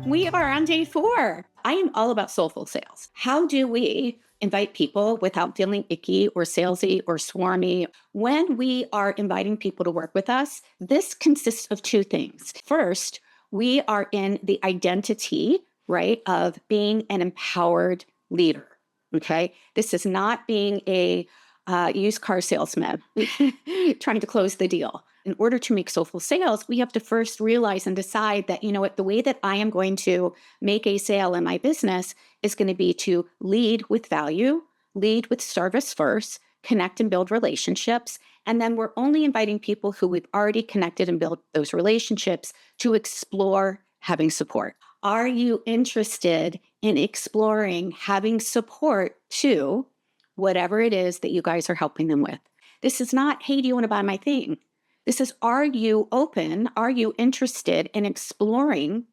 We are on day 4. I am all about soulful sales. How do we invite people without feeling icky or salesy or swarmy? When we are inviting people to work with us, this consists of 2 things. First, we are in the identity, right, of being an empowered leader. Okay. This is not being a used car salesman trying to close the deal. In order to make soulful sales, we have to first realize and decide that, you know what, the way that I am going to make a sale in my business is going to be to lead with value, lead with service first, connect and build relationships. And then we're only inviting people who we've already connected and built those relationships to explore having support. Are you interested in exploring having support to whatever it is that you guys are helping them with? This is not, hey, do you want to buy my thing? This is, are you open? Are you interested in exploring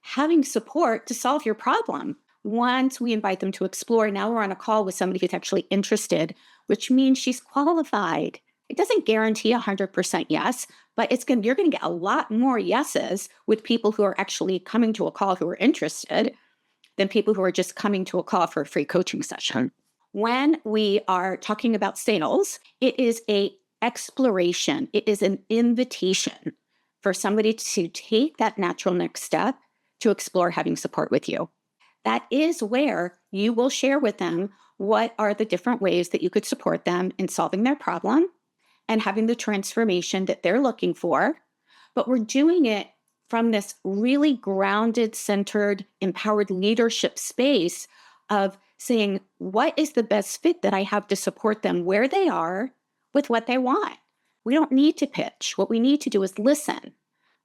having support to solve your problem? Once we invite them to explore, now we're on a call with somebody who's actually interested, which means she's qualified. It doesn't guarantee 100% yes, but you're going to get a lot more yeses with people who are actually coming to a call who are interested than people who are just coming to a call for a free coaching session. When we are talking about sales, it is a exploration. It is an invitation for somebody to take that natural next step to explore having support with you. That is where you will share with them what are the different ways that you could support them in solving their problem and having the transformation that they're looking for. But we're doing it from this really grounded, centered, empowered leadership space of saying, what is the best fit that I have to support them where they are with what they want? We don't need to pitch. What we need to do is listen.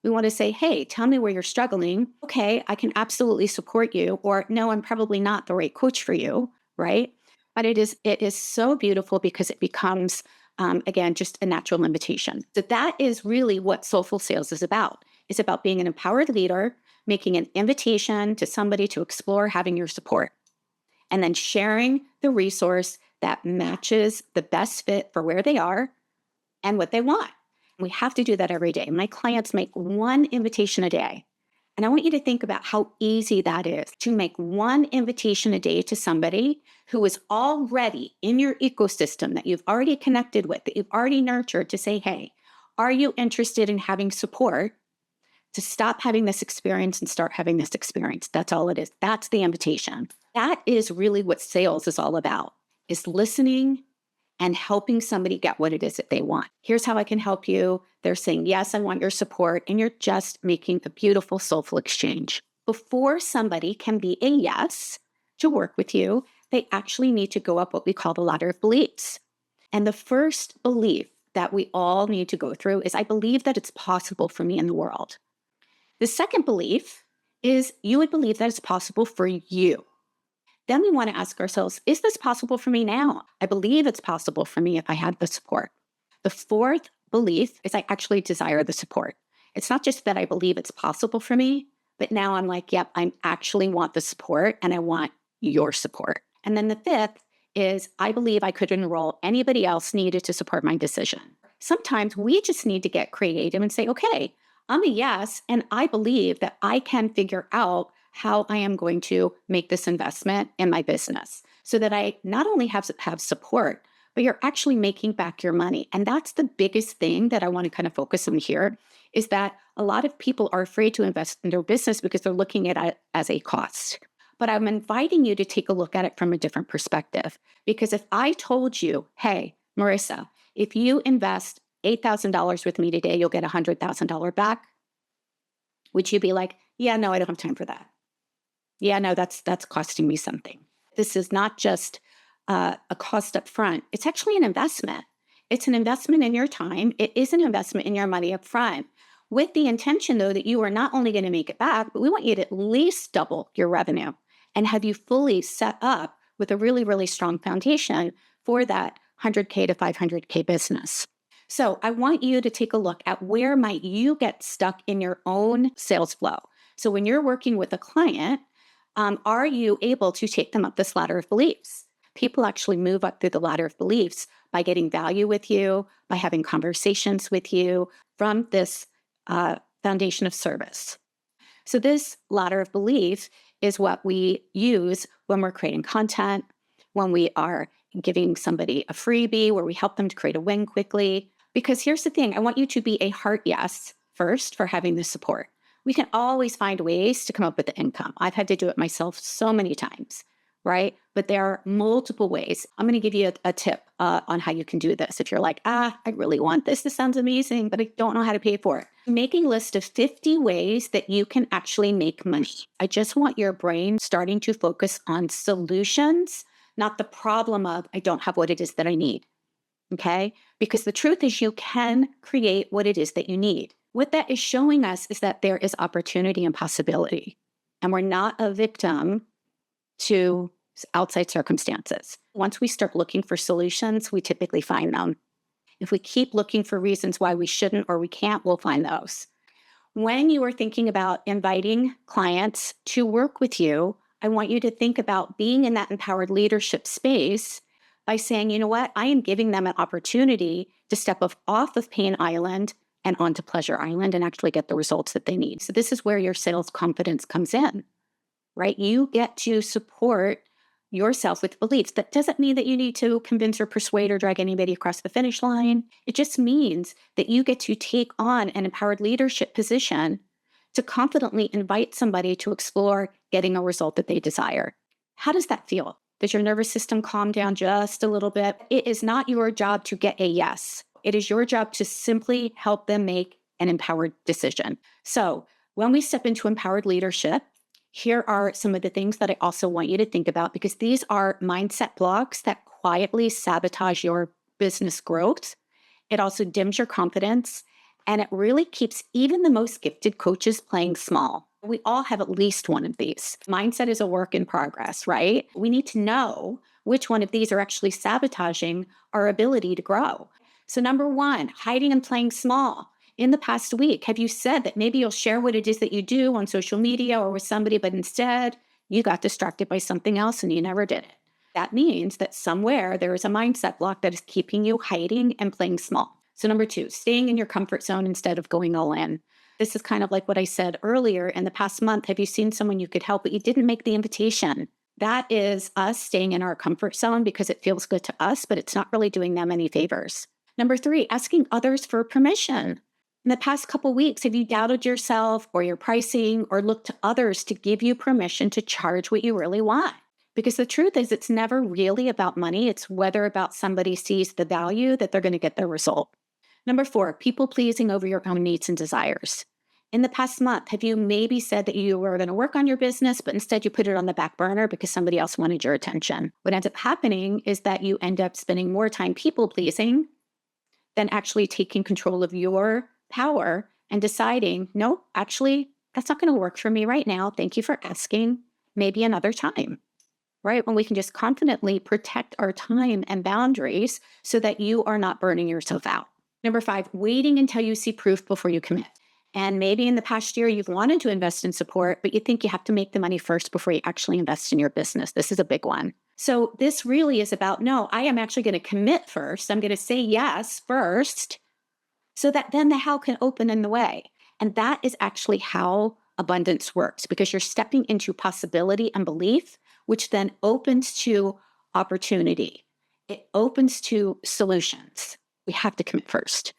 We want to say, hey, tell me where you're struggling. Okay, I can absolutely support you. Or no, I'm probably not the right coach for you, right? But it is so beautiful because it becomes, again, just a natural invitation. So that is really what soulful sales is about. It's about being an empowered leader, making an invitation to somebody to explore having your support, and then sharing the resource that matches the best fit for where they are and what they want. We have to do that every day. My clients make one invitation a day. And I want you to think about how easy that is to make one invitation a day to somebody who is already in your ecosystem that you've already connected with, that you've already nurtured, to say, hey, are you interested in having support to stop having this experience and start having this experience? That's all it is. That's the invitation. That is really what sales is all about, is listening and helping somebody get what it is that they want. Here's how I can help you. They're saying, yes, I want your support. And you're just making a beautiful, soulful exchange. Before somebody can be a yes to work with you, they actually need to go up what we call the ladder of beliefs. And the first belief that we all need to go through is, I believe that it's possible for me in the world. The second belief is you would believe that it's possible for you. Then we want to ask ourselves, is this possible for me now? I believe it's possible for me if I had the support. The fourth belief is I actually desire the support. It's not just that I believe it's possible for me, but now I'm like, yep, I actually want the support and I want your support. And then the fifth is I believe I could enroll anybody else needed to support my decision. Sometimes we just need to get creative and say, okay, I'm a yes, and I believe that I can figure out how I am going to make this investment in my business so that I not only have support, but you're actually making back your money. And that's the biggest thing that I want to kind of focus on here, is that a lot of people are afraid to invest in their business because they're looking at it as a cost. But I'm inviting you to take a look at it from a different perspective. Because if I told you, hey, Marissa, if you invest $8,000 with me today, you'll get $100,000 back, would you be like, yeah, no, I don't have time for that? Yeah, no, that's costing me something. This is not just a cost up front. It's actually an investment. It's an investment in your time. It is an investment in your money up front, with the intention, though, that you are not only going to make it back, but we want you to at least double your revenue and have you fully set up with a really, really strong foundation for that 100K to 500K business. So I want you to take a look at where might you get stuck in your own sales flow. So when you're working with a client, are you able to take them up this ladder of beliefs? People actually move up through the ladder of beliefs by getting value with you, by having conversations with you from this foundation of service. So this ladder of belief is what we use when we're creating content, when we are giving somebody a freebie where we help them to create a win quickly. Because here's the thing, I want you to be a heart yes first for having the support. We can always find ways to come up with the income. I've had to do it myself so many times, right? But there are multiple ways. I'm going to give you a tip on how you can do this. If you're like, I really want this. This sounds amazing, but I don't know how to pay for it. Making a list of 50 ways that you can actually make money. I just want your brain starting to focus on solutions, not the problem of, I don't have what it is that I need. Okay? Because the truth is you can create what it is that you need. What that is showing us is that there is opportunity and possibility, and we're not a victim to outside circumstances. Once we start looking for solutions, we typically find them. If we keep looking for reasons why we shouldn't or we can't, we'll find those. When you are thinking about inviting clients to work with you, I want you to think about being in that empowered leadership space by saying, you know what, I am giving them an opportunity to step off of Pain Island and onto Pleasure Island and actually get the results that they need. So this is where your sales confidence comes in, right? You get to support yourself with beliefs. That doesn't mean that you need to convince or persuade or drag anybody across the finish line. It just means that you get to take on an empowered leadership position to confidently invite somebody to explore getting a result that they desire. How does that feel? Does your nervous system calm down just a little bit? It is not your job to get a yes. It is your job to simply help them make an empowered decision. So when we step into empowered leadership, here are some of the things that I also want you to think about, because these are mindset blocks that quietly sabotage your business growth. It also dims your confidence, and it really keeps even the most gifted coaches playing small. We all have at least one of these. Mindset is a work in progress, right? We need to know which one of these are actually sabotaging our ability to grow. So number one, hiding and playing small. In the past week, have you said that maybe you'll share what it is that you do on social media or with somebody, but instead you got distracted by something else and you never did it? That means that somewhere there is a mindset block that is keeping you hiding and playing small. So number two, staying in your comfort zone instead of going all in. This is kind of like what I said earlier. In the past month, have you seen someone you could help, but you didn't make the invitation? That is us staying in our comfort zone because it feels good to us, but it's not really doing them any favors. Number three, asking others for permission. In the past couple of weeks, have you doubted yourself or your pricing or looked to others to give you permission to charge what you really want? Because the truth is, it's never really about money. It's whether about somebody sees the value that they're going to get their result. Number four, people pleasing over your own needs and desires. In the past month, have you maybe said that you were going to work on your business, but instead you put it on the back burner because somebody else wanted your attention? What ends up happening is that you end up spending more time people pleasing than actually taking control of your power and deciding, no, actually, that's not going to work for me right now. Thank you for asking. Maybe another time, right? When we can just confidently protect our time and boundaries so that you are not burning yourself out. Number five, waiting until you see proof before you commit. And maybe in the past year, you've wanted to invest in support, but you think you have to make the money first before you actually invest in your business. This is a big one. So this really is about, no, I am actually going to commit first. I'm going to say yes first so that then the how can open in the way. And that is actually how abundance works, because you're stepping into possibility and belief, which then opens to opportunity. It opens to solutions. We have to commit first.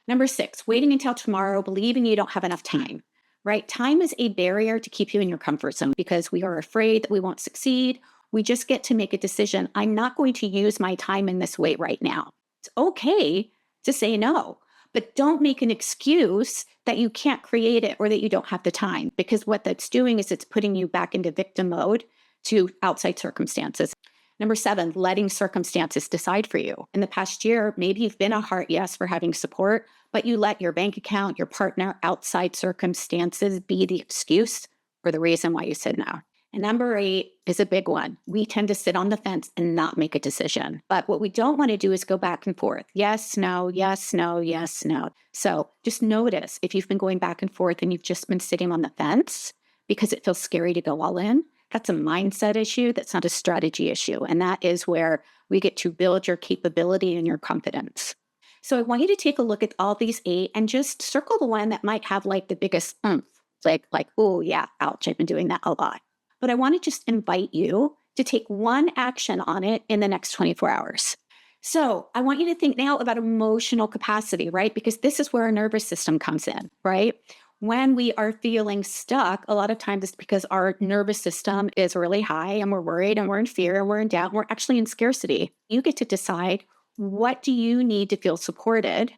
Number six, waiting until tomorrow, believing you don't have enough time, right? Time is a barrier to keep you in your comfort zone because we are afraid that we won't succeed. We just get to make a decision. I'm not going to use my time in this way right now. It's okay to say no, but don't make an excuse that you can't create it or that you don't have the time, because what that's doing is it's putting you back into victim mode to outside circumstances. Number seven, letting circumstances decide for you. In the past year, maybe you've been a heart yes for having support, but you let your bank account, your partner, outside circumstances be the excuse or the reason why you said no. And number eight is a big one. We tend to sit on the fence and not make a decision. But what we don't want to do is go back and forth. Yes, no, yes, no, yes, no. So just notice if you've been going back and forth and you've just been sitting on the fence because it feels scary to go all in. That's a mindset issue. That's not a strategy issue. And that is where we get to build your capability and your confidence. So I want you to take a look at all these eight and just circle the one that might have like the biggest oomph, Like, oh yeah, ouch, I've been doing that a lot. But I want to just invite you to take one action on it in the next 24 hours. So I want you to think now about emotional capacity, right? Because this is where our nervous system comes in, right? When we are feeling stuck, a lot of times it's because our nervous system is really high and we're worried and we're in fear and we're in doubt and we're actually in scarcity. You get to decide, what do you need to feel supported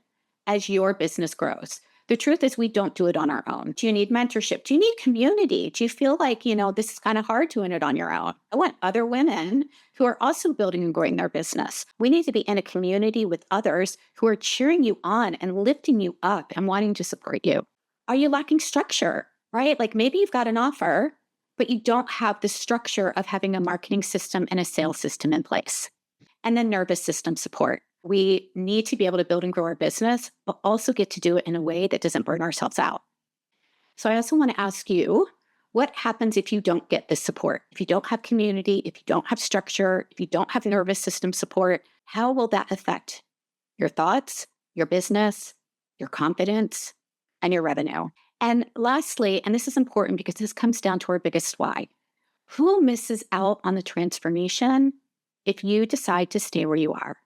as your business grows? The truth is, we don't do it on our own. Do you need mentorship? Do you need community? Do you feel like, this is kind of hard doing it on your own? I want other women who are also building and growing their business. We need to be in a community with others who are cheering you on and lifting you up and wanting to support you. Are you lacking structure, right? Like maybe you've got an offer, but you don't have the structure of having a marketing system and a sales system in place. And then nervous system support. We need to be able to build and grow our business, but also get to do it in a way that doesn't burn ourselves out. So I also want to ask you, what happens if you don't get this support? If you don't have community, if you don't have structure, if you don't have nervous system support, how will that affect your thoughts, your business, your confidence, and your revenue? And lastly, and this is important because this comes down to our biggest why, who misses out on the transformation if you decide to stay where you are?